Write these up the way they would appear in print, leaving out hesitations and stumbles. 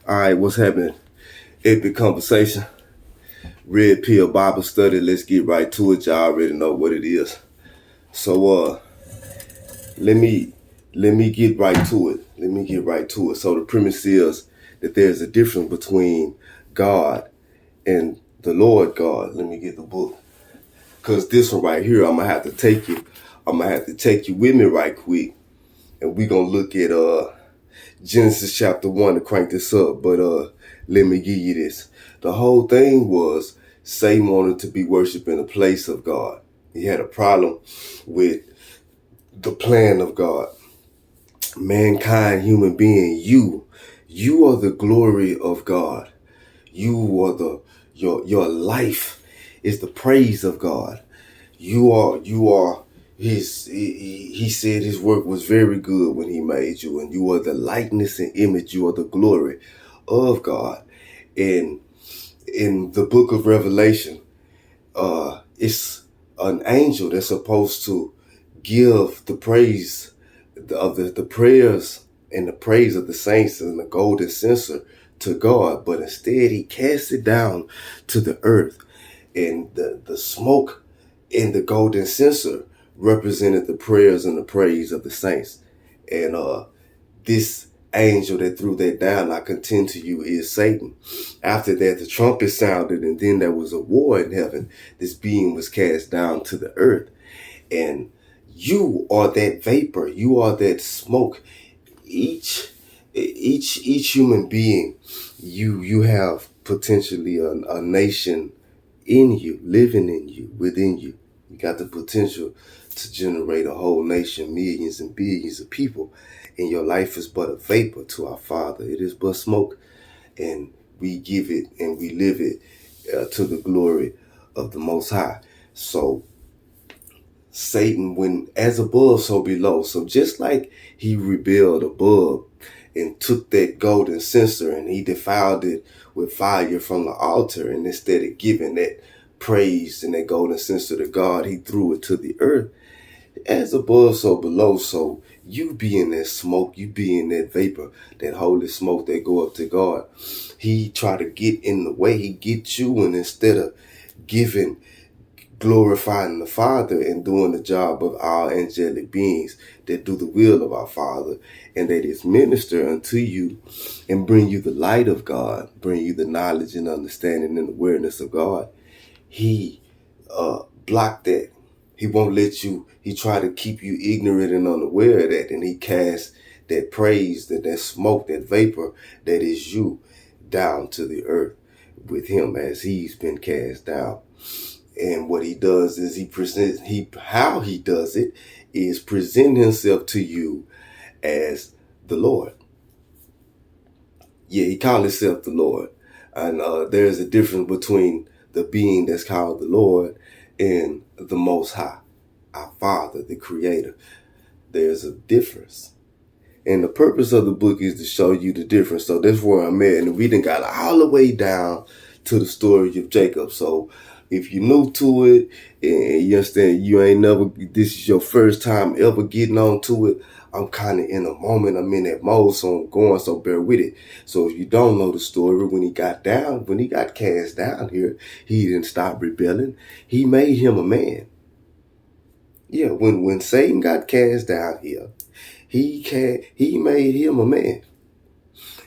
All right, what's happening? Epic conversation, red pill Bible study. Let's get right to it. Y'all already know what it is. So let me get right to it. Let me get right to it. So the premise is that there's a difference between God and the Lord God. Let me get the book. Cause this one right here, I'm gonna have to take you. I'm gonna have to take you with me right quick. And we're gonna look at Genesis chapter 1 to crank this up. But let me give you this. The whole thing was Satan wanted to be worshipped in the place of God. He had a problem with the plan of God. Mankind, human being, you are the glory of God. You are your life is the praise of God. You are he said his work was very good when he made you, and you are the likeness and image. You are the glory of God. And in the book of Revelation, it's an angel that's supposed to give the praise of the prayers and the praise of the saints and the golden censer to God, but instead he cast it down to the earth, and the smoke in the golden censer represented the prayers and the praise of the saints. And this angel that threw that down, I contend to you, is Satan. After that, the trumpet sounded, and then there was a war in heaven. This being was cast down to the earth. And you are that vapor. You are that smoke. Each human being, you have potentially a nation in you, living in you, within you. You got the potential to generate a whole nation, millions and billions of people. And your life is but a vapor to our Father. It is but smoke. And we give it and we live it to the glory of the Most High. So Satan went as above, so below. So just like he rebelled above and took that golden censer and he defiled it with fire from the altar, and instead of giving that praise and that golden censer to God, he threw it to the earth. As above, so below. So you be in that smoke, you be in that vapor, that holy smoke that go up to God. He try to get in the way. He gets you, and instead of giving, glorifying the Father and doing the job of our angelic beings that do the will of our Father, and that is minister unto you and bring you the light of God, bring you the knowledge and understanding and awareness of God, he blocked that. He won't let you. He try to keep you ignorant and unaware of that, and he casts that praise, that smoke, that vapor that is you down to the earth with him as he's been cast down. And what he does is how he does it is present himself to you as the Lord. Yeah, he called himself the Lord. And there's a difference between the being that's called the Lord and the Most High, our Father, the Creator. There's a difference. And the purpose of the book is to show you the difference. So that's where I'm at. And we done got all the way down to the story of Jacob. So if you're new to it and you understand this is your first time ever getting on to it, I'm kind of in a moment. I'm in that mode, so I'm going, so bear with it. So if you don't know the story, when he got cast down here, he didn't stop rebelling. He made him a man. Yeah, when Satan got cast down here, he made him a man.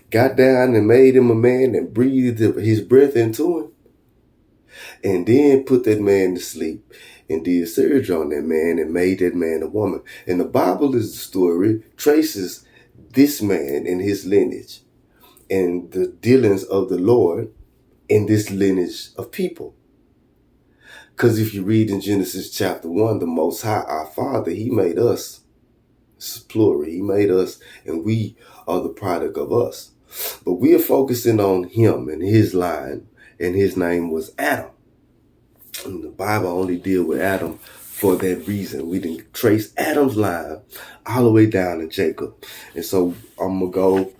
Got down and made him a man and breathed his breath into him. And then put that man to sleep and did surgery on that man and made that man a woman. And the Bible is the story, traces this man and his lineage and the dealings of the Lord in this lineage of people. Because if you read in Genesis chapter 1, the Most High, our Father, he made us. It's plural. He made us, and we are the product of us. But we are focusing on him and his line, and his name was Adam. And the Bible only deal with Adam for that reason. We didn't trace Adam's line all the way down to Jacob. And so I'm going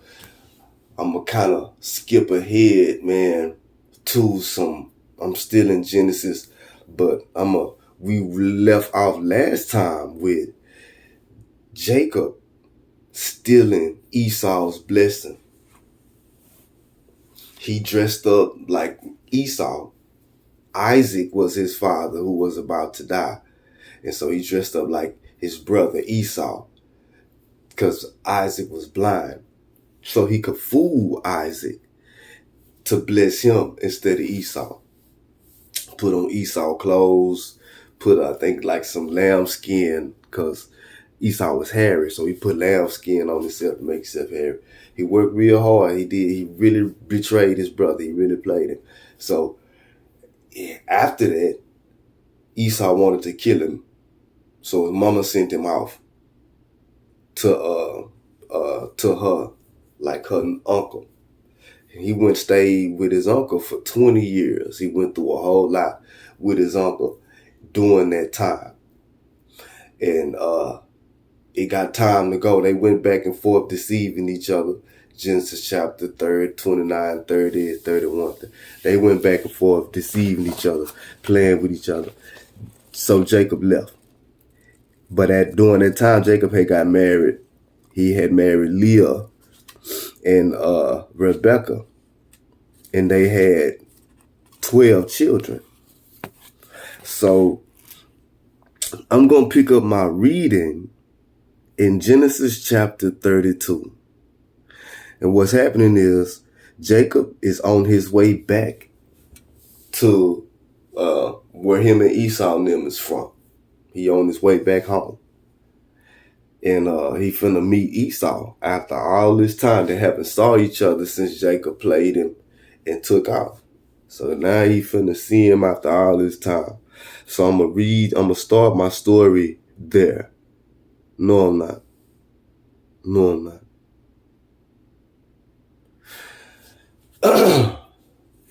to kind of skip ahead, man, to I'm still in Genesis, but we left off last time with Jacob stealing Esau's blessing. he dressed up like Esau. Isaac was his father who was about to die. And so he dressed up like his brother Esau because Isaac was blind. So he could fool Isaac to bless him instead of Esau. Put on Esau clothes, put, I think, like some lamb skin because Esau was hairy. So he put lamb skin on himself to make himself hairy. He worked real hard. He did. He really betrayed his brother. He really played him. So after that, Esau wanted to kill him. So his mama sent him off to her, like her uncle. And he went stayed with his uncle for 20 years. He went through a whole lot with his uncle during that time. And it got time to go. They went back and forth deceiving each other. Genesis chapter 30, 29, 30, 31. They went back and forth deceiving each other, playing with each other. So Jacob left. But during that time, Jacob had got married. He had married Leah and Rebecca. And they had 12 children. So I'm going to pick up my reading in Genesis chapter 32. And what's happening is Jacob is on his way back to where him and Esau and them is from. He on his way back home. And he finna meet Esau after all this time. They haven't saw each other since Jacob played him and took off. So now he finna see him after all this time. So I'm gonna start my story there. No, I'm not. No, I'm not.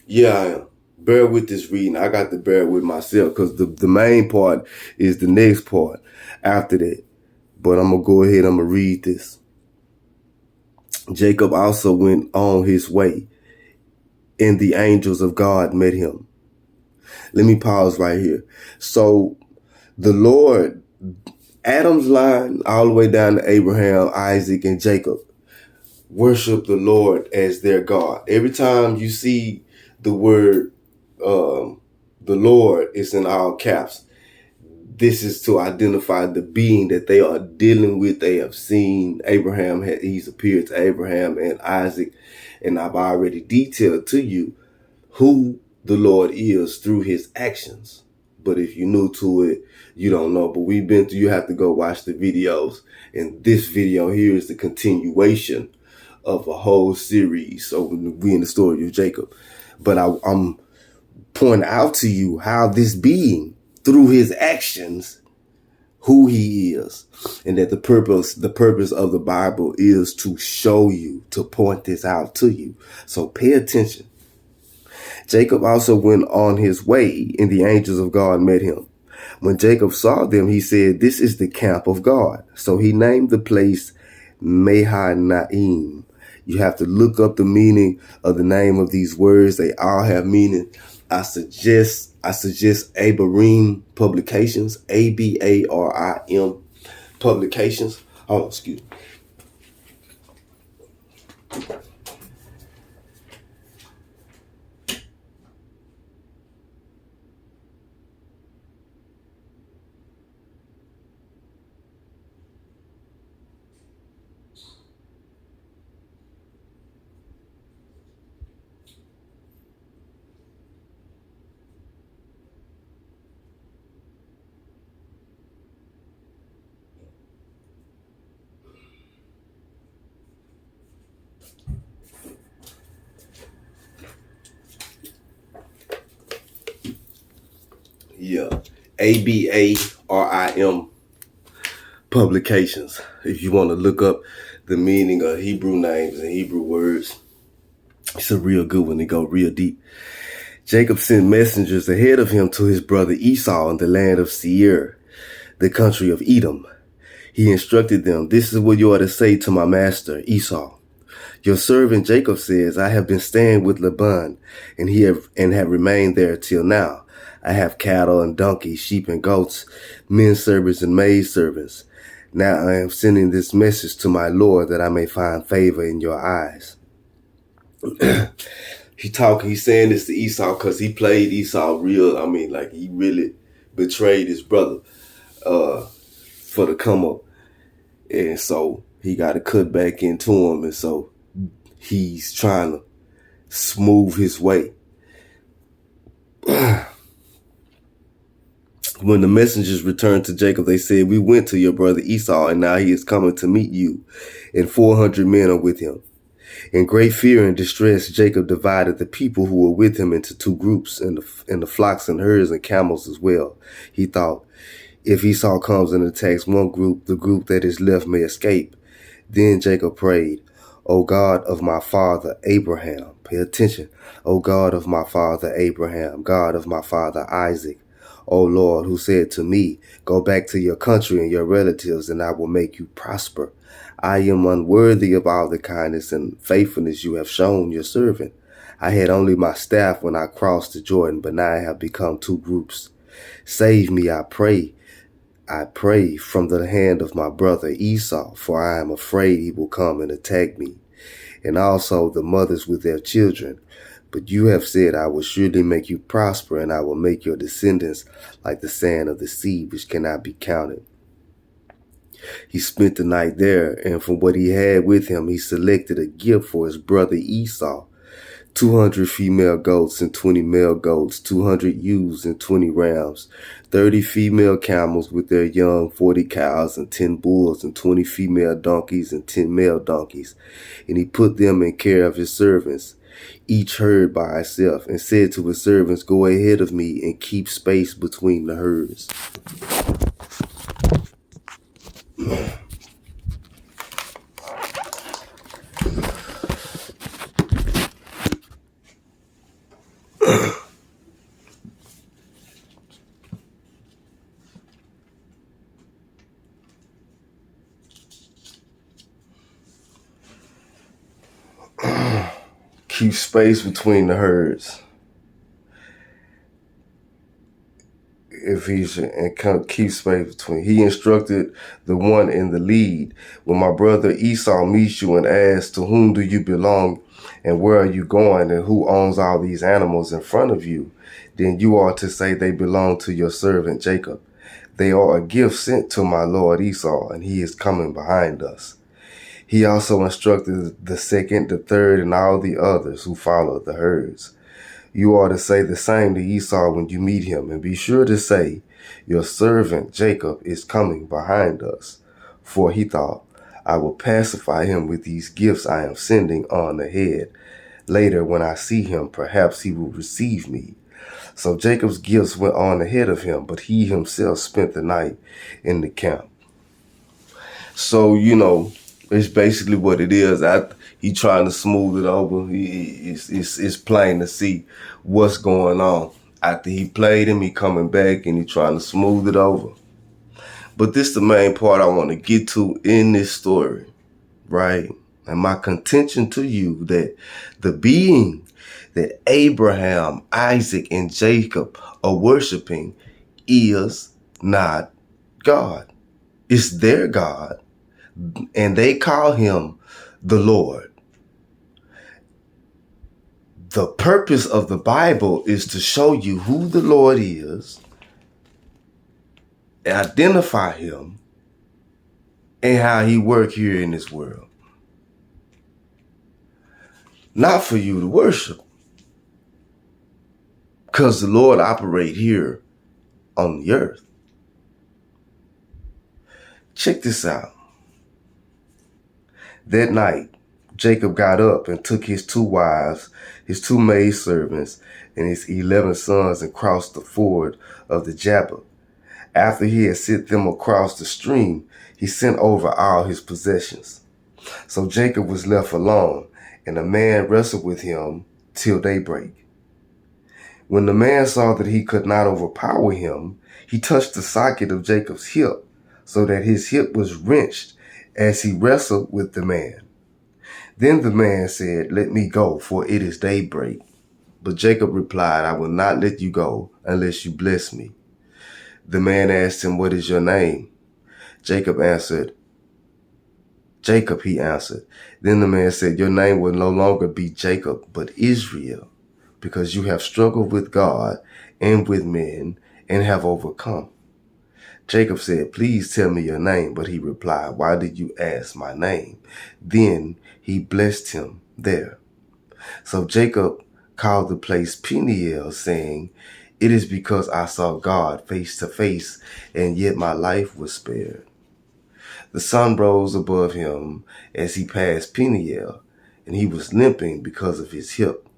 Yeah, I am. Bear with this reading. I got to bear with myself because the main part is the next part after that. But I'm going to go ahead. I'm going to read this. Jacob also went on his way, and the angels of God met him. Let me pause right here. So the Lord, Adam's line all the way down to Abraham, Isaac, and Jacob, worship the Lord as their God. Every time you see the word the Lord, it's in all caps. This is to identify the being that they are dealing with. They have seen Abraham. He's appeared to Abraham and Isaac. And I've already detailed to you who the Lord is through his actions. But if you're new to it, you don't know. But we've been through, you have to go watch the videos. And this video here is the continuation of a whole series. So we in the story of Jacob. But I'm pointing out to you how this being, through his actions, who he is, and that the purpose of the Bible is to show you, to point this out to you. So pay attention. Jacob also went on his way, and the angels of God met him. When Jacob saw them, he said, "This is the camp of God." So he named the place Mahanaim. You have to look up the meaning of the name of these words. They all have meaning. I suggest Abarim Publications, Abarim Publications. Oh, excuse me. Yeah, Abarim Publications. If you want to look up the meaning of Hebrew names and Hebrew words, it's a real good one. They go real deep. Jacob sent messengers ahead of him to his brother Esau in the land of Seir, the country of Edom. He instructed them, "This is what you are to say to my master Esau. Your servant Jacob says, I have been staying with Laban, and have remained there till now. I have cattle and donkeys, sheep and goats, men servants and maid servants. Now I am sending this message to my Lord that I may find favor in your eyes." he's saying this to Esau because he played Esau real. I mean, like he really betrayed his brother for the come up. And so he got to cut back into him. And so he's trying to smooth his way. When the messengers returned to Jacob, they said, "We went to your brother Esau, and now he is coming to meet you, and 400 men are with him." In great fear and distress, Jacob divided the people who were with him into two groups, and the flocks and herds and camels as well. He thought, if Esau comes and attacks one group, the group that is left may escape. Then Jacob prayed, "O God of my father Abraham," pay attention, "O God of my father Abraham, God of my father Isaac, O Lord, who said to me, go back to your country and your relatives, and I will make you prosper. I am unworthy of all the kindness and faithfulness you have shown your servant. I had only my staff when I crossed the Jordan, but now I have become two groups. Save me, I pray, from the hand of my brother Esau, for I am afraid he will come and attack me, and also the mothers with their children. But you have said, I will surely make you prosper, and I will make your descendants like the sand of the sea, which cannot be counted." He spent the night there, and from what he had with him, he selected a gift for his brother Esau: 200 female goats and 20 male goats, 200 ewes and 20 rams, 30 female camels with their young, 40 cows and 10 bulls, and 20 female donkeys and 10 male donkeys. And he put them in care of his servants, each herd by itself, and said to his servants, "Go ahead of me and keep space between the herds." Keep space between the herds. And keep space between. He instructed the one in the lead, "When my brother Esau meets you and asks, 'To whom do you belong, and where are you going, and who owns all these animals in front of you?' then you are to say, 'They belong to your servant Jacob. They are a gift sent to my lord Esau, and he is coming behind us.'" He also instructed the second, the third, and all the others who followed the herds. "You are to say the same to Esau when you meet him, and be sure to say, 'Your servant Jacob is coming behind us.' For he thought, 'I will pacify him with these gifts I am sending on ahead. Later, when I see him, perhaps he will receive me.' So Jacob's gifts went on ahead of him, but he himself spent the night in the camp." So, it's basically what it is. He trying to smooth it over. It's plain to see what's going on. After he played him, he coming back and he trying to smooth it over. But this is the main part I want to get to in this story, right? And my contention to you that the being that Abraham, Isaac, and Jacob are worshiping is not God. It's their God, and they call him the Lord. The purpose of the Bible is to show you who the Lord is, identify him, and how he works here in this world. Not for you to worship, because the Lord operates here on the earth. Check this out. That night, Jacob got up and took his 2 wives, his 2 maidservants, and his 11 sons and crossed the ford of the Jabbok. After he had sent them across the stream, he sent over all his possessions. So Jacob was left alone, and the man wrestled with him till daybreak. When the man saw that he could not overpower him, he touched the socket of Jacob's hip, so that his hip was wrenched as he wrestled with the man. Then the man said, "Let me go, for it is daybreak." But Jacob replied, "I will not let you go unless you bless me." The man asked him, "What is your name?" Jacob answered, Jacob, he answered. Then the man said, your name will no longer be Jacob, but Israel, because you have struggled with God and with men and have overcome. Jacob said, please tell me your name. But he replied, why did you ask my name? Then he blessed him there. So Jacob called the place Peniel, saying, it is because I saw God face to face, and yet my life was spared. The sun rose above him as he passed Peniel, and he was limping because of his hip.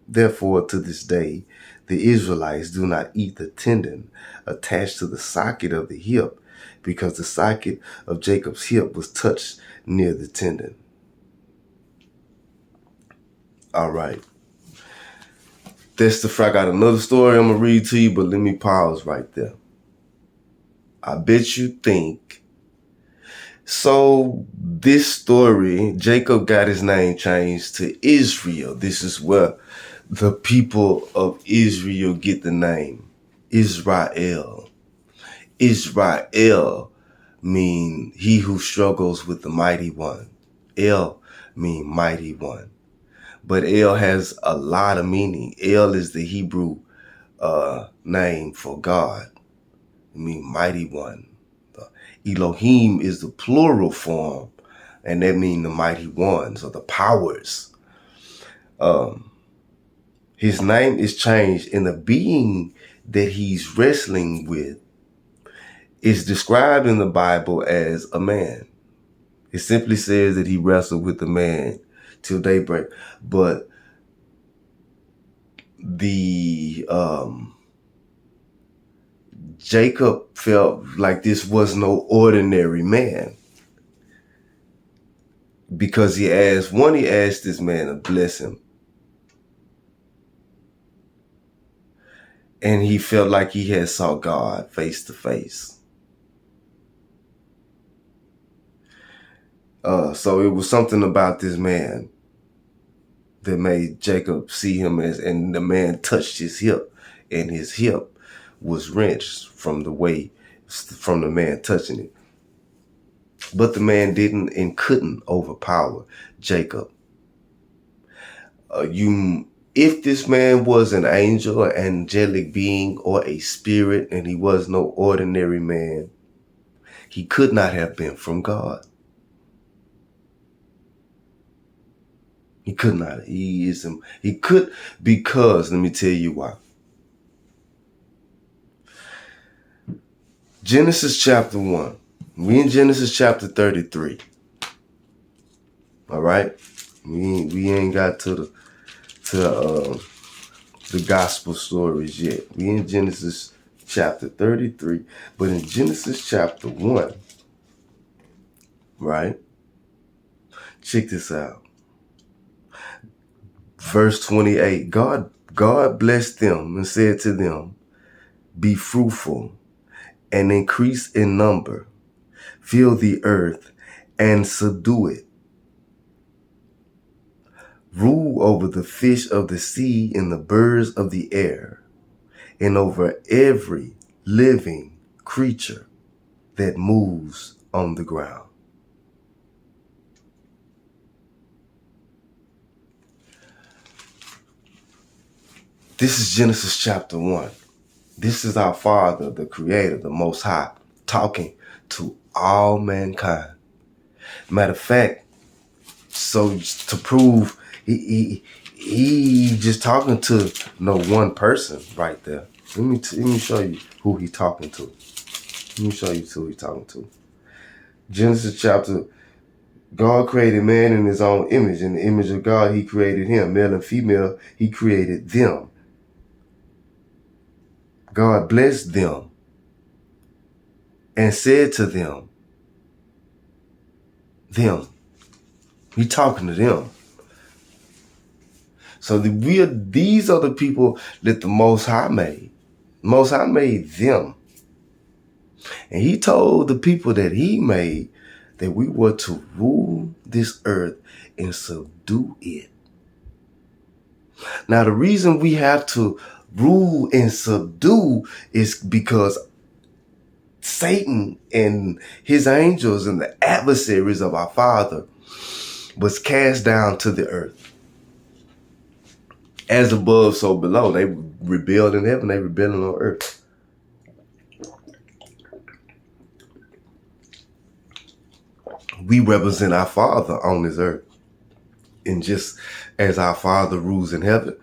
Therefore, to this day, the Israelites do not eat the tendon attached to the socket of the hip, because the socket of Jacob's hip was touched near the tendon. All right. I got another story I'm going to read to you, but let me pause right there. I bet you think. So this story, Jacob got his name changed to Israel. This is where the people of Israel get the name Israel. Israel mean he who struggles with the mighty one. El mean mighty one. But El has a lot of meaning. El is the Hebrew name for God. It means mighty one. Elohim is the plural form, and that means the mighty ones or the powers. His name is changed, and the being that he's wrestling with is described in the Bible as a man. It simply says that he wrestled with the man till daybreak. But the Jacob felt like this was no ordinary man, because he asked this man to bless him. And he felt like he had saw God face to face. So it was something about this man that made Jacob see him as, and the man touched his hip, and his hip was wrenched from the man touching it. But the man didn't and couldn't overpower Jacob. If this man was an angel, an angelic being, or a spirit, and he was no ordinary man, he could not have been from God. He could not. He could, because let me tell you why. Genesis chapter 1. We in Genesis chapter 33. All right? We ain't got to the gospel stories yet. We in Genesis chapter 33. But in Genesis chapter 1, right? Check this out. Verse 28. God blessed them and said to them, be fruitful and increase in number, fill the earth and subdue it. Rule over the fish of the sea and the birds of the air, and over every living creature that moves on the ground. This is Genesis chapter 1. This is our Father, the Creator, the Most High, talking to all mankind. Matter of fact, so to prove he just talking to no one person right there. Let me show you who he talking to. Let me show you who he talking to. Genesis chapter, God created man in his own image. In the image of God, he created him. Male and female, he created them. God blessed them and said to them, he talking to them. So these are the people that the Most High made. Most High made them. And he told the people that he made that we were to rule this earth and subdue it. Now, the reason we have to rule and subdue is because Satan and his angels and the adversaries of our Father was cast down to the earth. As above, so below. They rebelled in heaven, they rebelled on earth. We represent our Father on this earth. And just as our Father rules in heaven,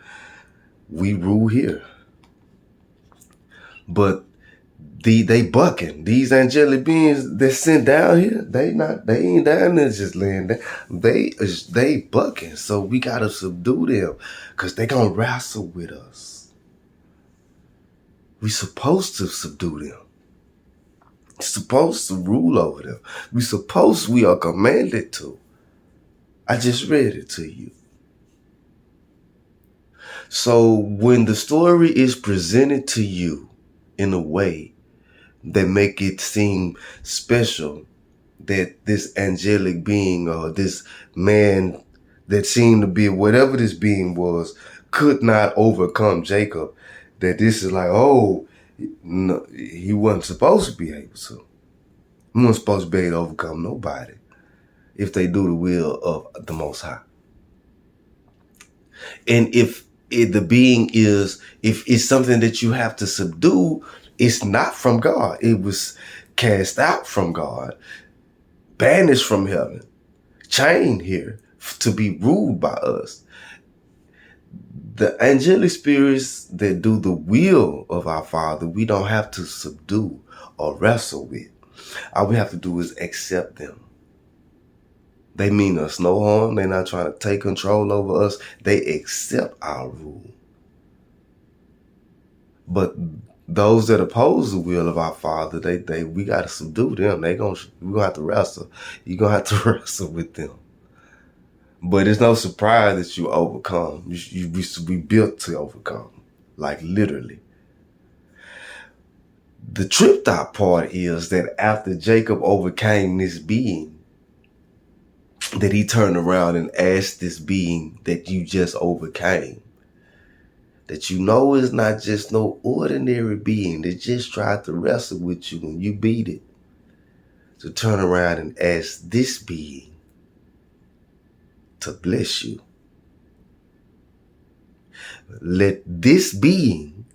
we rule here. But they bucking. These angelic beings that sent down here, they ain't down there just laying down. They bucking. So we gotta subdue them, because they gonna wrestle with us. We supposed to subdue them. Supposed to rule over them. We are commanded to. I just read it to you. So when the story is presented to you in a way that make it seem special, that this angelic being or this man that seemed to be whatever this being was could not overcome Jacob, that this is like, oh, no, he wasn't supposed to be able to. He wasn't supposed to be able to overcome nobody if they do the will of the Most High. And if it's something that you have to subdue, it's not from God. It was cast out from God, banished from heaven, chained here to be ruled by us. The angelic spirits that do the will of our Father, we don't have to subdue or wrestle with. All we have to do is accept them. They mean us no harm. They're not trying to take control over us. They accept our rule. But those that oppose the will of our Father, we got to subdue them. We're gonna have to wrestle. You're gonna have to wrestle with them. But it's no surprise that you overcome. We built to overcome, like literally. The tripped out part is that after Jacob overcame this being, that he turned around and asked this being that you just overcame, that you know is not just no ordinary being that just tried to wrestle with you and you beat it, to turn around and ask this being to bless you. Let this being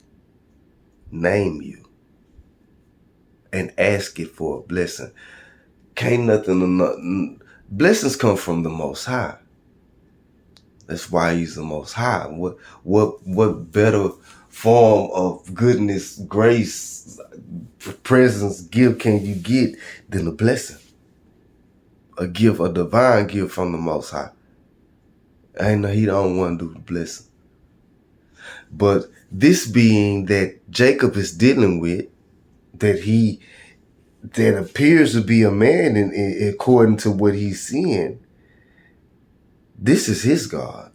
name you and ask it for a blessing. Can't nothing. Blessings come from the Most High. That's why He's the Most High. What better form of goodness, grace, presence, gift can you get than a blessing? A gift, a divine gift from the Most High. I know He don't want to do the blessing. But this being that Jacob is dealing with, that appears to be a man according to what he's seeing, this is his God.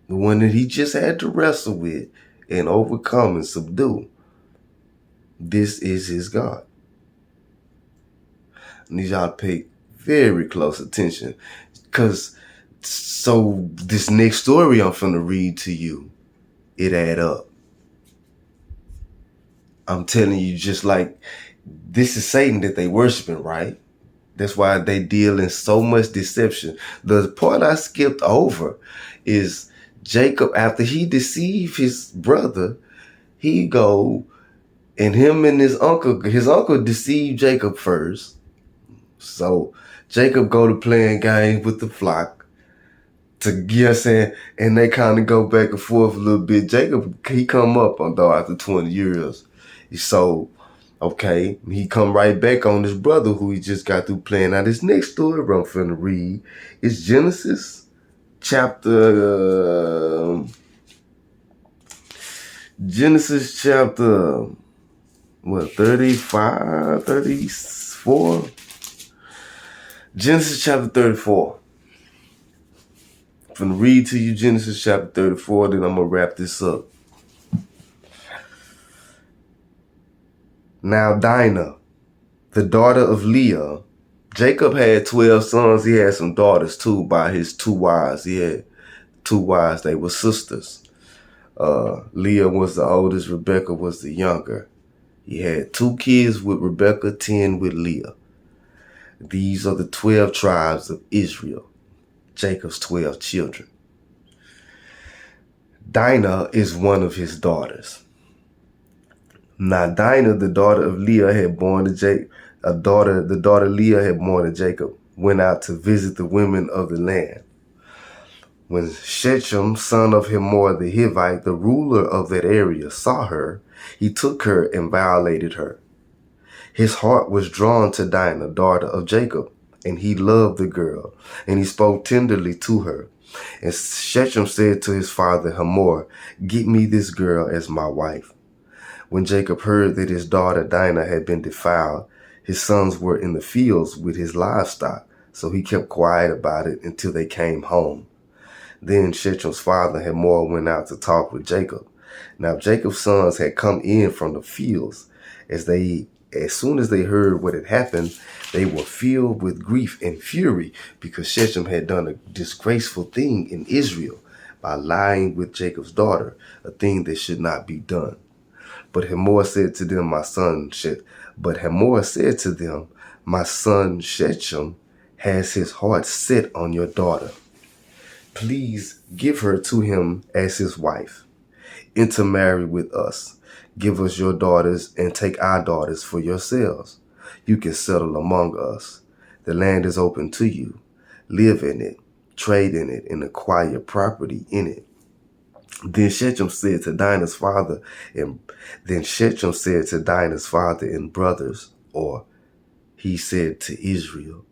The one that he just had to wrestle with and overcome and subdue. This is his God. I need y'all to pay very close attention, because so this next story I'm finna read to you, it add up. I'm telling you, just like this is Satan that they worshiping, right? That's why they deal in so much deception. The part I skipped over is Jacob, after he deceived his brother, he go and him and his uncle deceived Jacob first. So Jacob go to playing games with the flock. You know what I'm saying? And they kind of go back and forth a little bit. Jacob, he come up though after 20 years. So, okay, he come right back on his brother who he just got through playing. Now, this next story I'm finna read is Genesis chapter 35, 34? Genesis chapter 34. I'm finna read to you Genesis chapter 34, then I'm gonna wrap this up. Now Dinah, the daughter of Leah, Jacob had 12 sons. He had some daughters too by his 2 wives. He had 2 wives. They were sisters. Leah was the oldest, Rebecca was the younger. He had 2 kids with Rebecca, 10 with Leah. These are the 12 tribes of Israel, Jacob's 12 children. Dinah is one of his daughters. Now Dinah, the daughter of Leah, had born to Jacob. The daughter Leah had born to Jacob, went out to visit the women of the land. When Shechem, son of Hamor the Hivite, the ruler of that area, saw her, he took her and violated her. His heart was drawn to Dinah, daughter of Jacob, and he loved the girl, and he spoke tenderly to her. And Shechem said to his father Hamor, "Get me this girl as my wife." When Jacob heard that his daughter Dinah had been defiled, his sons were in the fields with his livestock, so he kept quiet about it until they came home. Then Shechem's father Hamor went out to talk with Jacob. Now Jacob's sons had come in from the fields. As soon as they heard what had happened, they were filled with grief and fury because Shechem had done a disgraceful thing in Israel by lying with Jacob's daughter, a thing that should not be done. But Hamor said to them, my son Shechem has his heart set on your daughter. Please give her to him as his wife. Intermarry with us. Give us your daughters and take our daughters for yourselves. You can settle among us. The land is open to you. Live in it, trade in it, and acquire property in it. Then Shechem said to Dinah's father and brothers, or he said to Israel,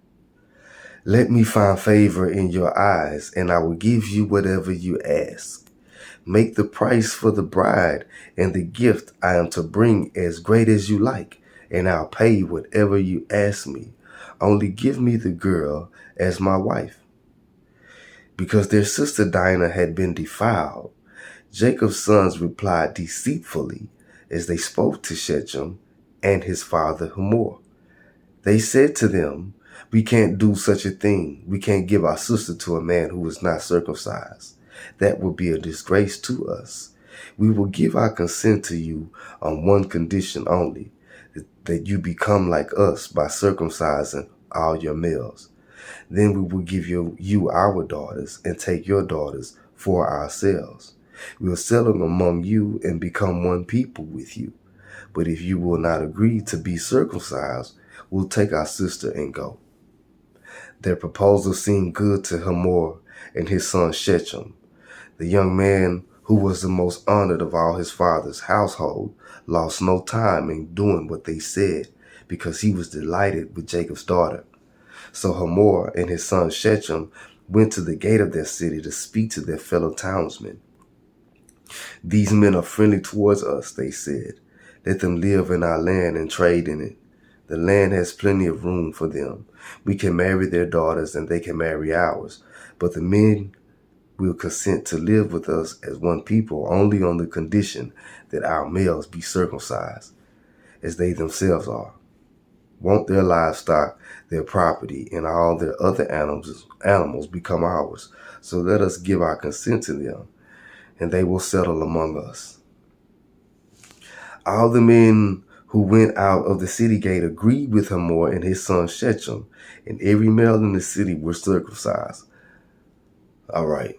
"Let me find favor in your eyes, and I will give you whatever you ask. Make the price for the bride and the gift I am to bring as great as you like, and I'll pay whatever you ask me. Only give me the girl as my wife." Because their sister Dinah had been defiled, Jacob's sons replied deceitfully as they spoke to Shechem and his father Hamor. They said to them, "We can't do such a thing. We can't give our sister to a man who is not circumcised. That would be a disgrace to us. We will give our consent to you on one condition only, that you become like us by circumcising all your males. Then we will give you our daughters and take your daughters for ourselves. We'll settle among you and become one people with you. But if you will not agree to be circumcised, we'll take our sister and go." Their proposal seemed good to Hamor and his son Shechem. The young man, who was the most honored of all his father's household, lost no time in doing what they said because he was delighted with Jacob's daughter. So Hamor and his son Shechem went to the gate of their city to speak to their fellow townsmen. "These men are friendly towards us," they said. "Let them live in our land and trade in it. The land has plenty of room for them. We can marry their daughters and they can marry ours. But the men will consent to live with us as one people only on the condition that our males be circumcised, as they themselves are. Won't their livestock, their property, and all their other animals become ours? So let us give our consent to them, and they will settle among us." All the men who went out of the city gate agreed with Hamor and his son Shechem, and every male in the city were circumcised. All right.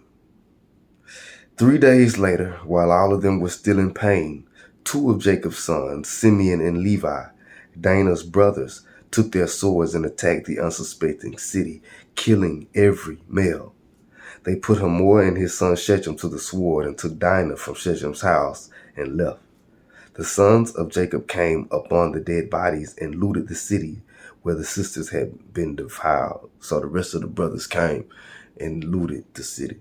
3 days later, while all of them were still in pain, 2 of Jacob's sons, Simeon and Levi, Dinah's brothers, took their swords and attacked the unsuspecting city, killing every male. They put Hamor and his son Shechem to the sword and took Dinah from Shechem's house and left. The sons of Jacob came upon the dead bodies and looted the city where the sisters had been defiled. So the rest of the brothers came and looted the city.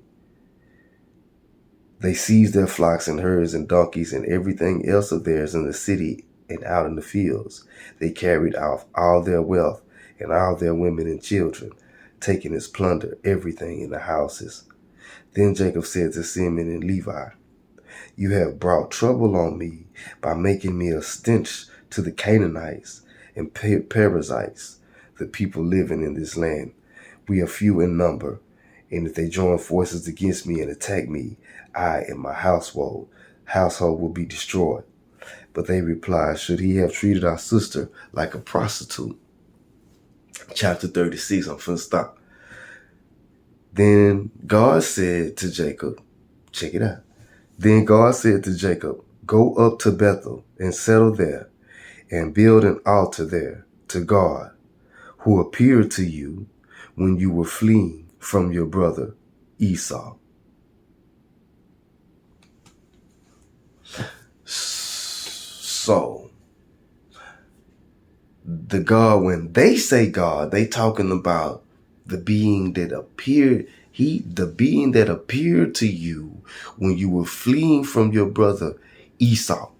They seized their flocks and herds and donkeys and everything else of theirs in the city and out in the fields. They carried off all their wealth and all their women and children, taking as plunder everything in the houses. Then Jacob said to Simeon and Levi, "You have brought trouble on me by making me a stench to the Canaanites and Perizzites, the people living in this land. We are few in number, And if they join forces against me and attack me, I and my household will be destroyed. But they replied, should he have treated our sister like a prostitute? Chapter 36, I'm finna stop. Then God said to Jacob, check it out. Then God said to Jacob, go up to Bethel and settle there and build an altar there to God, who appeared to you when you were fleeing from your brother Esau. So, the God, when they say God, they talking about the being that appeared, the being that appeared to you when you were fleeing from your brother Esau.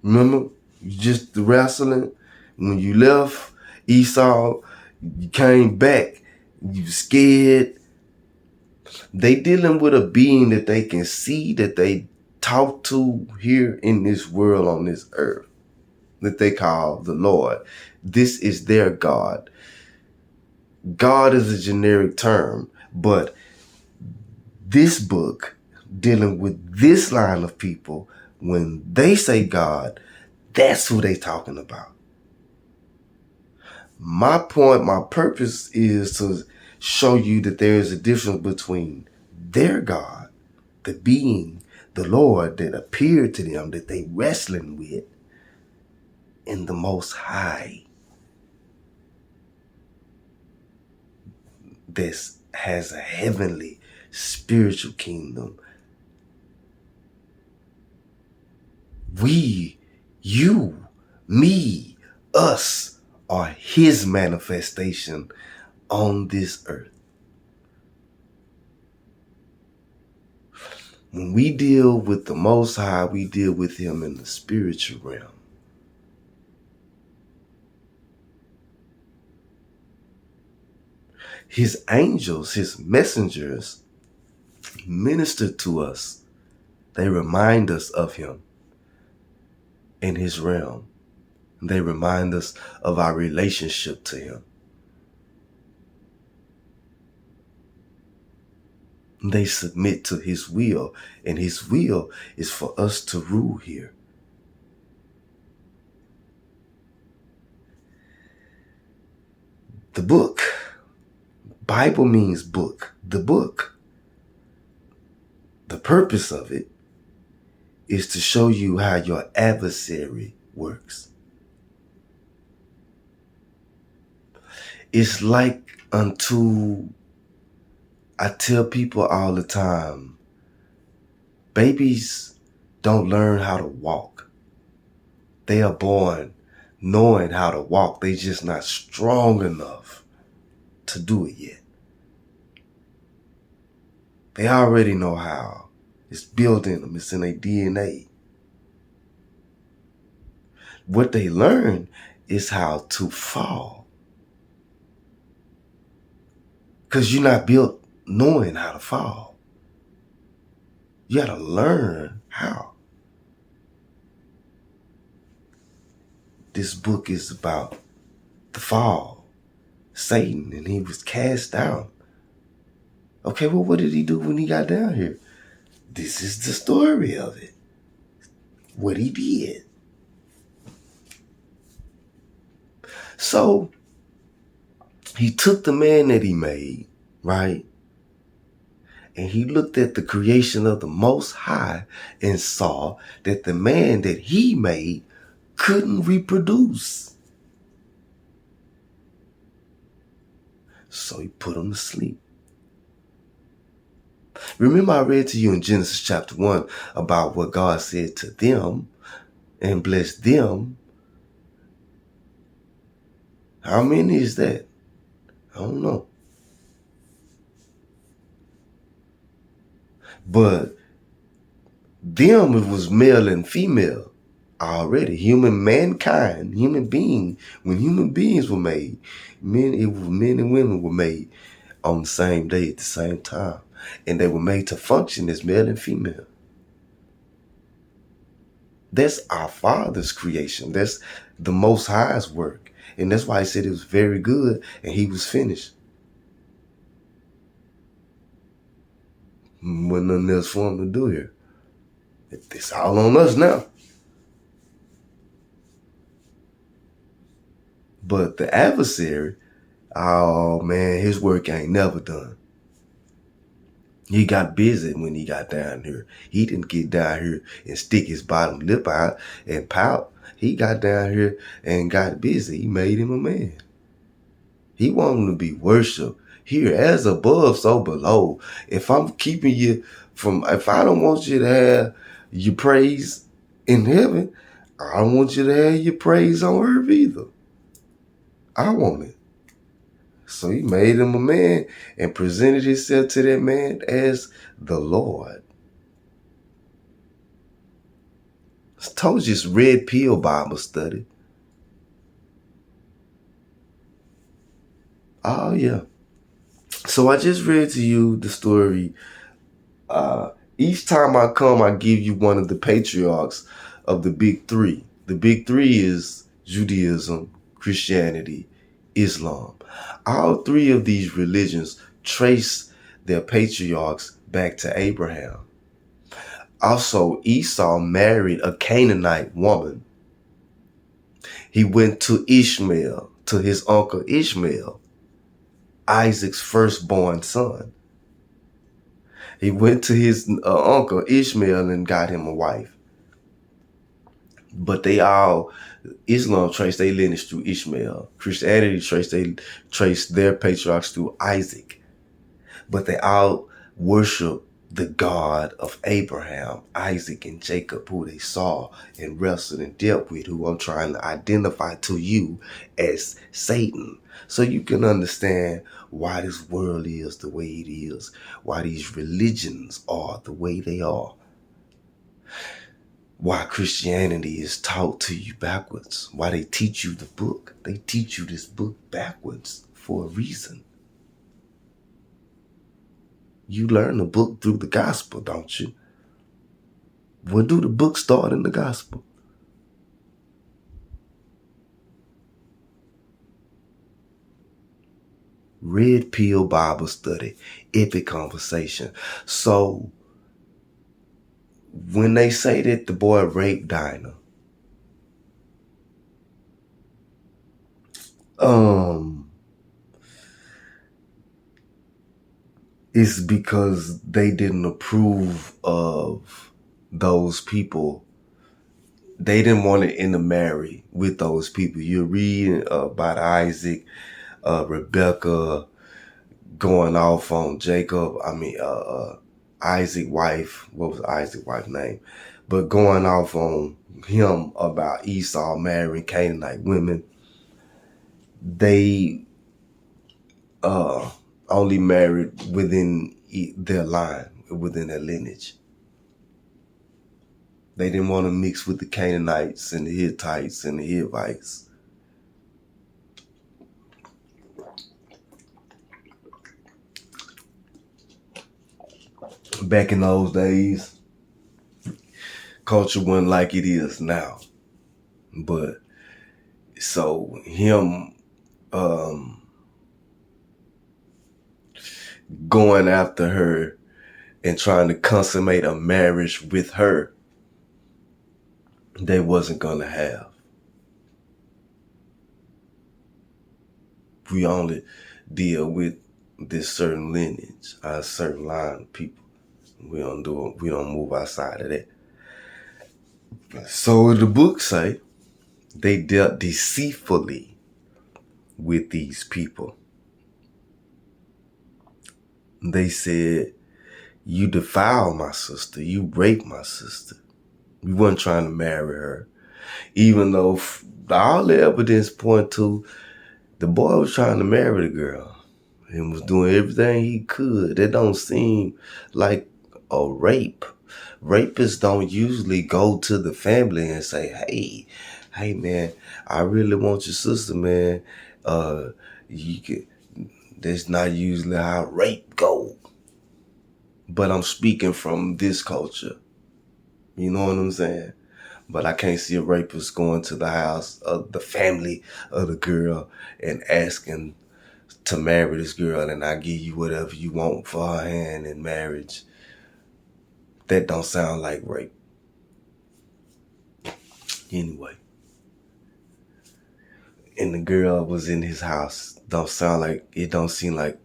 Remember, you just wrestling. When you left Esau, you came back, you scared. They dealing with a being that they can see, that they talk to here in this world, on this earth, that they call the Lord. This is their God. God is a generic term, but this book dealing with this line of people, when they say God, that's who they talking about. My point, my purpose is to show you that there is a difference between their God, the being, the Lord that appeared to them, that they wrestling with, and the Most High, that has a heavenly spiritual kingdom. We, you, me, us are his manifestation on this earth. When we deal with the Most High, we deal with him in the spiritual realm. His angels, his messengers, minister to us. They remind us of him in his realm. They remind us of our relationship to him. They submit to his will, and his will is for us to rule here. The book. Bible means book. The book. The purpose of it is to show you how your adversary works. It's like unto, I tell people all the time, babies don't learn how to walk. They are born knowing how to walk. They just not strong enough to do it yet. They already know how. It's built in them. It's in their DNA. What they learn is how to fall. Because you're not built knowing how to fall. You got to learn how. This book is about the fall. Satan, and he was cast down. Okay, well, what did he do when he got down here? This is the story of it. What he did. So, he took the man that he made, right? And he looked at the creation of the Most High and saw that the man that he made couldn't reproduce. So he put him to sleep. Remember, I read to you in Genesis chapter 1 about what God said to them and blessed them. How many is that? I don't know. But them, it was male and female already. Mankind, human being, when human beings were made, men and women were made on the same day at the same time. And they were made to function as male and female. That's our Father's creation. That's the Most High's work. And that's why he said it was very good and he was finished. Wasn't nothing else for him to do here. It's all on us now. But the adversary, oh man, his work ain't never done. He got busy when he got down here. He didn't get down here and stick his bottom lip out and pout. He got down here and got busy. He made him a man. He wanted him to be worshiped here as above, so below. If I'm keeping you if I don't want you to have your praise in heaven, I don't want you to have your praise on earth either. I want it. So he made him a man and presented himself to that man as the Lord. I told you it's red pill Bible study. Oh yeah. So I just read to you the story. Each time I come, I give you one of the patriarchs of the big three. The big three is Judaism, Christianity, Islam. All three of these religions trace their patriarchs back to Abraham. Also, Esau married a Canaanite woman. He went to Ishmael, to his uncle Ishmael, Isaac's firstborn son. He went to his uncle Ishmael and got him a wife. But Islam traced their lineage through Ishmael. Christianity traced their patriarchs through Isaac. But they all worship the God of Abraham, Isaac, and Jacob, who they saw and wrestled and dealt with, who I'm trying to identify to you as Satan. So you can understand why this world is the way it is, why these religions are the way they are, why Christianity is taught to you backwards, why they teach you the book. They teach you this book backwards for a reason. You learn the book through the gospel, don't you? When do the book start in the gospel? Red Pill Bible Study, epic conversation. So when they say that the boy raped Dinah, it's because they didn't approve of those people. They didn't want to intermarry with those people. You're reading about Isaac, Rebecca going off on Jacob. Isaac's wife. What was Isaac's wife's name? But going off on him about Esau marrying Canaanite women. They only married within their line, within their lineage. They didn't want to mix with the Canaanites and the Hittites and the Hivites. Back in those days, culture wasn't like it is now. But so him going after her and trying to consummate a marriage with her, they wasn't gonna have. We only deal with this certain lineage, a certain line of people. We don't move outside of that. So the book say they dealt deceitfully with these people. They said, you defiled my sister. You raped my sister. We weren't trying to marry her. Even though all the evidence point to the boy was trying to marry the girl and was doing everything he could. That don't seem like a rape. Rapists don't usually go to the family and say, hey man, I really want your sister, man. That's not usually how rape go. But I'm speaking from this culture. You know what I'm saying? But I can't see a rapist going to the house of the family of the girl and asking to marry this girl, and I give you whatever you want for her hand in marriage. That don't sound like rape. Anyway. And the girl was in his house. It don't seem like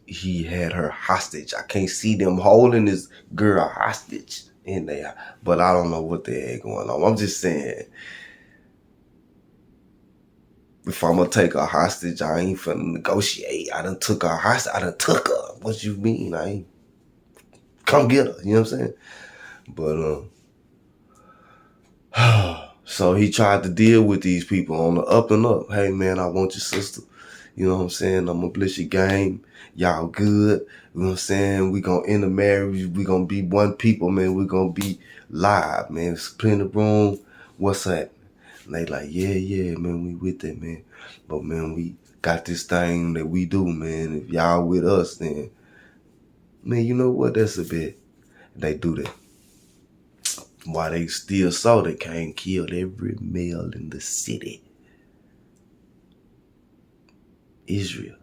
he had her hostage. I can't see them holding this girl hostage in there. But I don't know what the heck going on. I'm just saying, if I'm gonna take her hostage, I ain't finna negotiate. I done took her hostage. I done took her. What you mean? I ain't come get her. You know what I'm saying? But so he tried to deal with these people on the up and up. Hey man, I want your sister. You know what I'm saying? I'm gonna bless your game. Y'all good. You know what I'm saying? We gonna end the marriage. We gonna be one people, man. We gonna be live, man. Split the room. What's that? And they like, yeah, man, we with that, man. But man, we got this thing that we do, man. If y'all with us, then man, you know what? That's a bit. They do that. Why they still saw they can't kill every male in the city. Israel.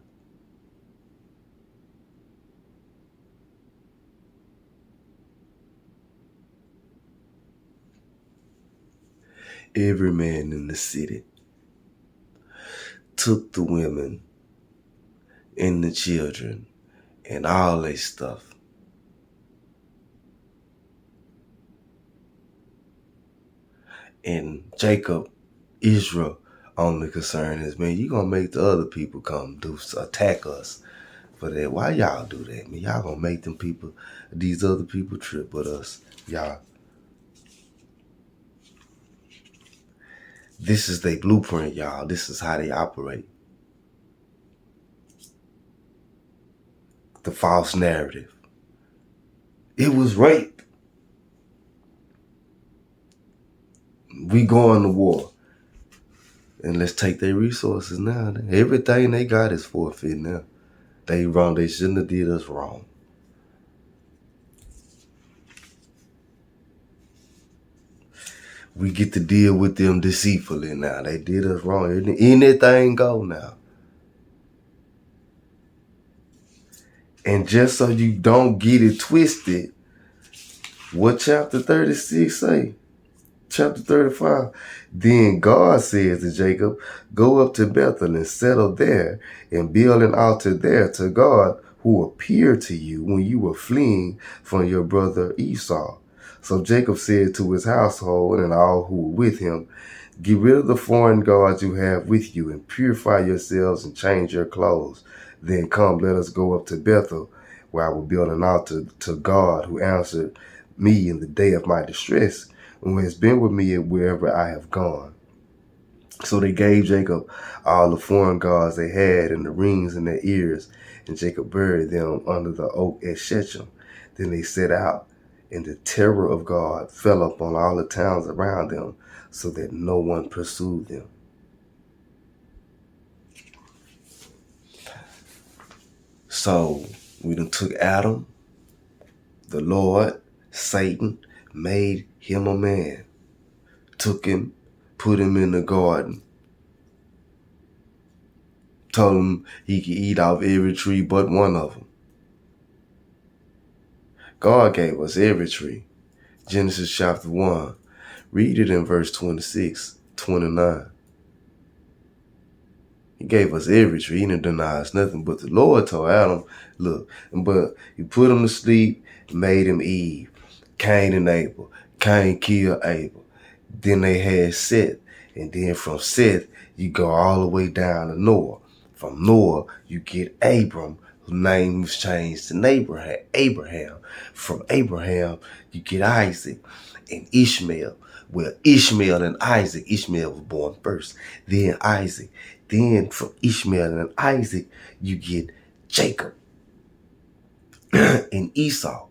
Every man in the city took the women and the children and all their stuff. And Jacob, Israel, only concern is, man, you gonna make the other people come attack us for that. Why y'all do that, man? Y'all gonna make these other people trip with us. Y'all. This is their blueprint, y'all. This is how they operate. The false narrative. It was rape. We going to war. And let's take their resources now. Everything they got is forfeit now. They wrong. They shouldn't have did us wrong. We get to deal with them deceitfully now. They did us wrong. Anything go now. And just so you don't get it twisted, what chapter 36 say? Chapter 35. Then God says to Jacob, go up to Bethel and settle there and build an altar there to God who appeared to you when you were fleeing from your brother Esau. So Jacob said to his household and all who were with him, get rid of the foreign gods you have with you and purify yourselves and change your clothes. Then come, let us go up to Bethel, where I will build an altar to God who answered me in the day of my distress, and who has been with me wherever I have gone. So they gave Jacob all the foreign gods they had and the rings in their ears, and Jacob buried them under the oak at Shechem. Then they set out, and the terror of God fell upon all the towns around them, so that no one pursued them. So we done took Adam, the Lord, Satan, made him a man, took him, put him in the garden, told him he could eat off every tree but one of them. God gave us every tree. Genesis chapter 1. Read it in verse 26, 29. He gave us every tree. He didn't deny us nothing. But the Lord told Adam, look, but he put him to sleep, made him Eve, Cain and Abel. Cain killed Abel. Then they had Seth. And then from Seth, you go all the way down to Noah. From Noah, you get Abram, whose name was changed to Abraham. From Abraham, you get Isaac and Ishmael. Well, Ishmael and Isaac. Ishmael was born first, then Isaac. Then from Ishmael and Isaac, you get Jacob and Esau.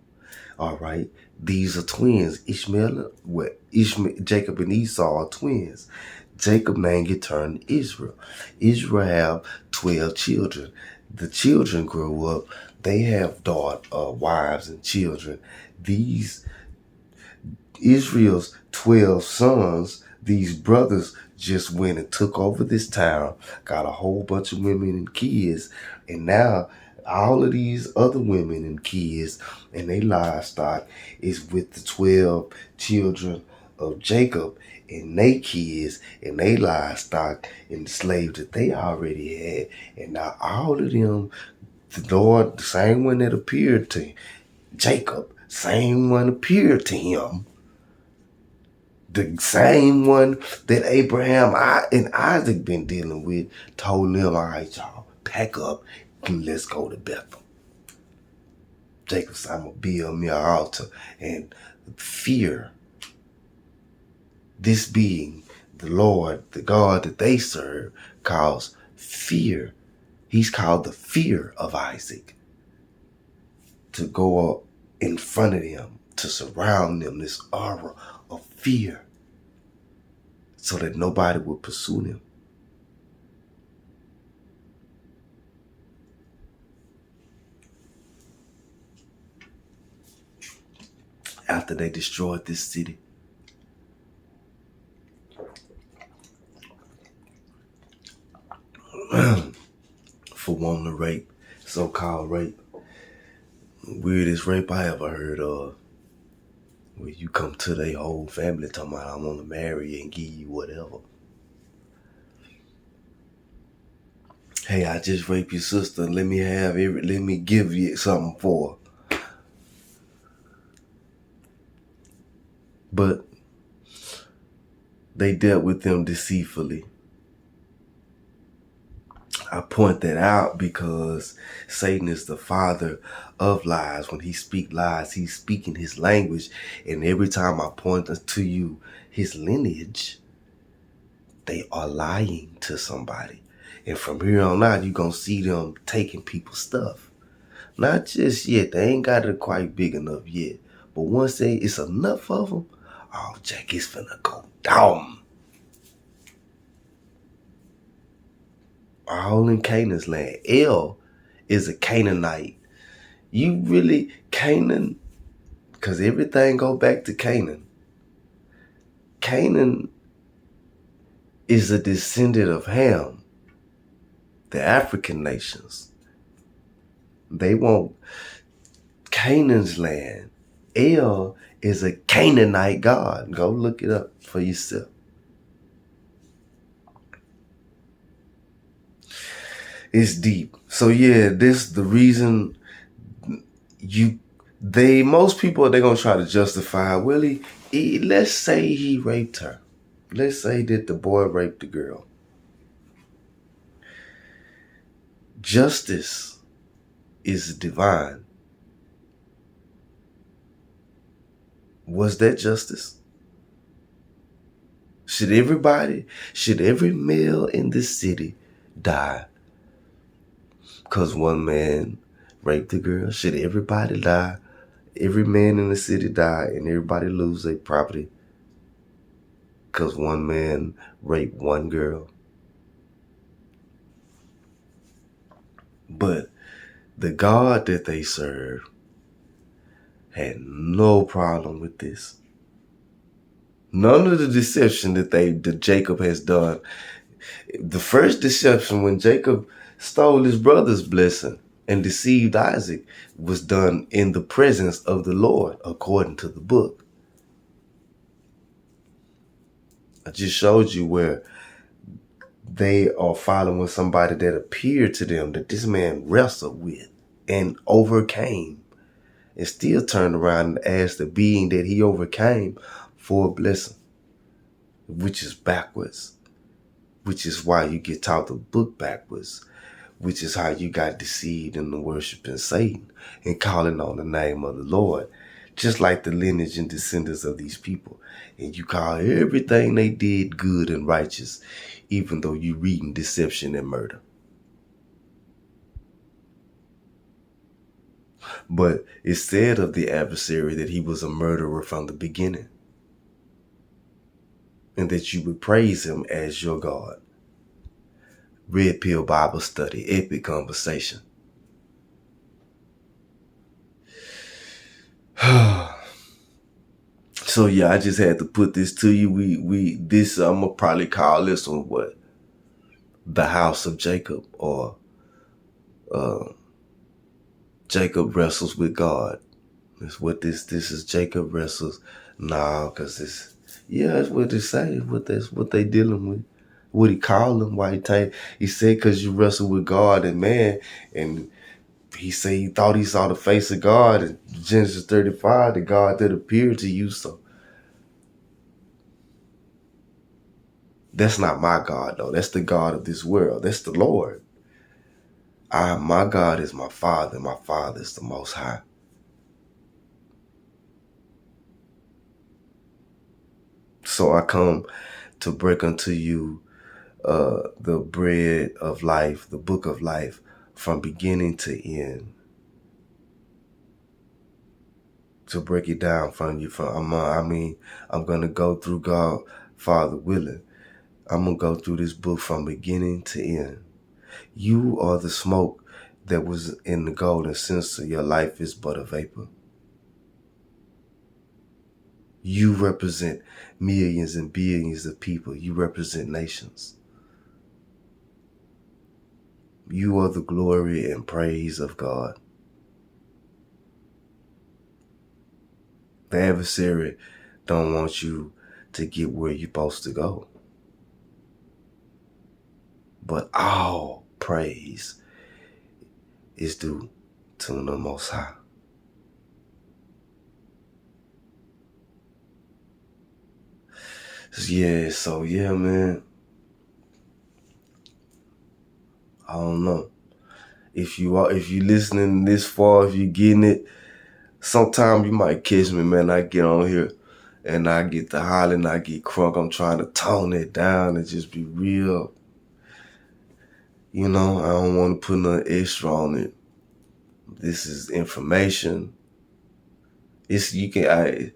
All right. These are twins. Jacob and Esau are twins. Jacob name get turned to Israel. Israel have 12 children. The children grow up. They have wives and children. These Israel's 12 sons, these brothers just went and took over this town, got a whole bunch of women and kids, and now all of these other women and kids and their livestock is with the 12 children of Jacob and their kids and their livestock and the slaves that they already had. And now all of them, the Lord, the same one that appeared to Jacob, same one appeared to him. The same one that Abraham and Isaac been dealing with told them, all right, y'all, pack up and let's go to Bethel. Jacob said, I'm going to build me an altar. And fear, this being the Lord, the God that they serve, calls fear. He's called the fear of Isaac to go up in front of them, to surround them, this aura of fear, so that nobody would pursue them. After they destroyed this city, for wanting to rape, so-called rape, weirdest rape I ever heard of, where you come to their whole family talking about, I want to marry you and give you whatever. Hey, I just raped your sister. Let me give you something for her. But they dealt with them deceitfully. I point that out because Satan is the father of lies. When he speaks lies, he's speaking his language. And every time I point to you his lineage, they are lying to somebody. And from here on out, you're going to see them taking people's stuff. Not just yet. They ain't got it quite big enough yet. But once it's enough of them, oh, Jack, it's finna go down. All in Canaan's land. El is a Canaanite. You really, Canaan, because everything go back to Canaan. Canaan is a descendant of Ham, the African nations. They want Canaan's land. El is a Canaanite god. Go look it up for yourself. It's deep. So yeah, this the reason most people, they're gonna try to justify, well, let's say he raped her. Let's say that the boy raped the girl. Justice is divine. Was that justice? Should every male in this city die because one man raped the girl? Should everybody die? Every man in the city die and everybody lose their property because one man raped one girl? But the God that they serve had no problem with this. None of the deception that Jacob has done. The first deception, when Jacob stole his brother's blessing and deceived Isaac, was done in the presence of the Lord, according to the book. I just showed you where they are following somebody that appeared to them that this man wrestled with and overcame, and still turned around and asked the being that he overcame for a blessing, which is backwards, which is why you get taught the book backwards, which is how you got deceived into worshiping Satan and calling on the name of the Lord, just like the lineage and descendants of these people. And you call everything they did good and righteous, even though you reading deception and murder. But it said of the adversary that he was a murderer from the beginning, and that you would praise him as your God. Red Pill Bible Study, epic conversation. So yeah, I just had to put this to you. I'm gonna probably call this one the House of Jacob, or Jacob wrestles with God. That's what this is. Jacob wrestles. Nah, cause it's what they say. That's what they dealing with. What he called him? Why he said, cause you wrestle with God and man, and he said he thought he saw the face of God in Genesis 35, the God that appeared to you. So that's not my God though. That's the God of this world. That's the Lord. My God is my Father. My Father is the Most High. So I come to break unto you the bread of life, the book of life, from beginning to end. To break it down from you. I'm gonna go through God, Father willing. I'm gonna go through this book from beginning to end. You are the smoke that was in the golden censer. Your life is but a vapor. You represent millions and billions of people. You represent nations. You are the glory and praise of God. The adversary don't want you to get where you're supposed to go. But all praise is due to the Most High. Yeah, man. I don't know. If you listening this far, if you getting it, sometime you might catch me, man. I get on here and I get to hollering, I get crunk. I'm trying to tone it down and just be real. I don't want to put nothing extra on it. This is information. The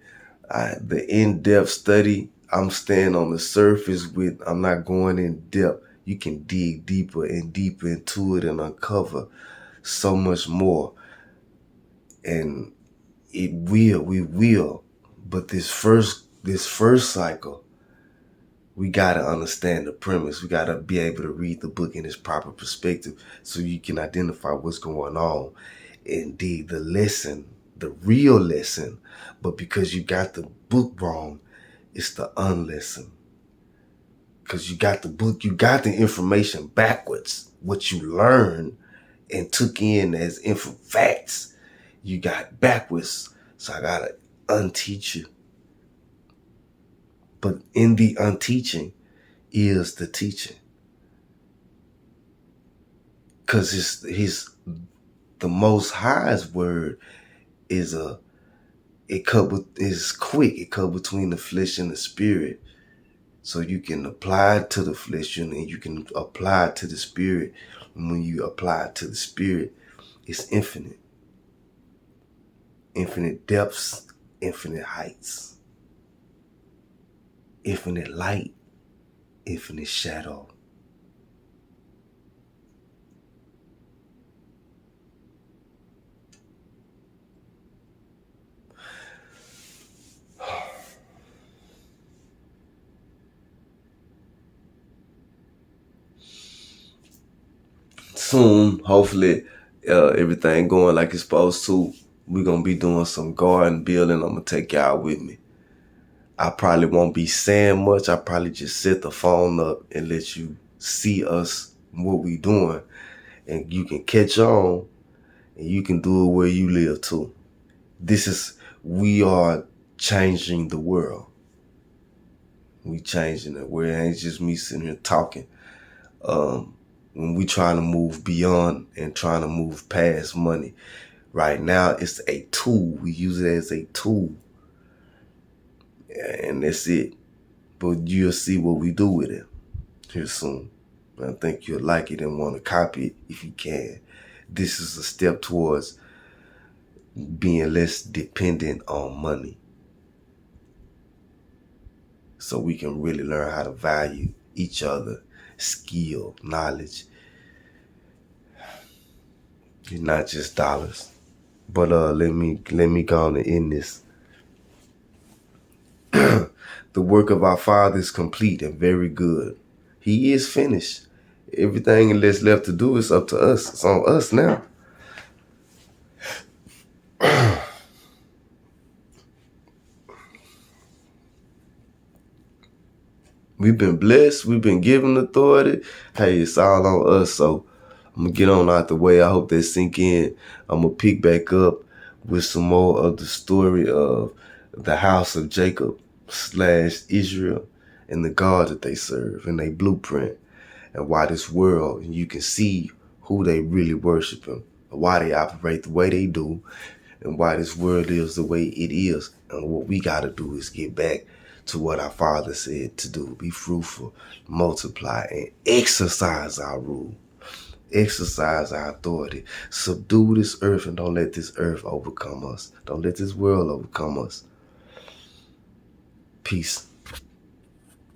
in-depth study, I'm staying on the surface with, I'm not going in depth. You can dig deeper and deeper into it and uncover so much more. And we will. But this first cycle, we got to understand the premise. We got to be able to read the book in its proper perspective so you can identify what's going on. Indeed, the lesson, the real lesson, but because you got the book wrong, it's the unlesson. Because you got the book, you got the information backwards. What you learned and took in as facts, you got backwards. So I got to unteach you. But in the unteaching is the teaching. Because the Most High's word is quick. It cut between the flesh and the spirit. So you can apply it to the flesh and you can apply it to the spirit. And when you apply it to the spirit, it's infinite. Infinite depths, infinite heights. Infinite light, infinite shadow. Soon, hopefully, everything going like it's supposed to. We're going to be doing some garden building. I'm going to take y'all with me. I probably won't be saying much. I probably just set the phone up and let you see us, what we doing. And you can catch on and you can do it where you live too. We are changing the world. We changing it. Where it ain't just me sitting here talking. When we trying to move beyond and trying to move past money. Right now, it's a tool. We use it as a tool. And that's it. But you'll see what we do with it here soon. I think you'll like it and want to copy it if you can. This is a step towards being less dependent on money. So we can really learn how to value each other, skill, knowledge. It's not just dollars. But let me go on and end this. The work of our Father is complete and very good. He is finished. Everything that's left to do is up to us. It's on us now. We've been blessed. We've been given authority. Hey, it's all on us. So I'm going to get on out the way. I hope they sink in. I'm going to pick back up with some more of the story of the house of Jacob / Israel and the God that they serve and their blueprint, and why this world, and you can see who they really worshiping, why they operate the way they do, and why this world is the way it is. And what we got to do is get back to what our Father said to do. Be fruitful, multiply, and exercise our rule. Exercise our authority. Subdue this earth, and don't let this earth overcome us. Don't let this world overcome us. Peace.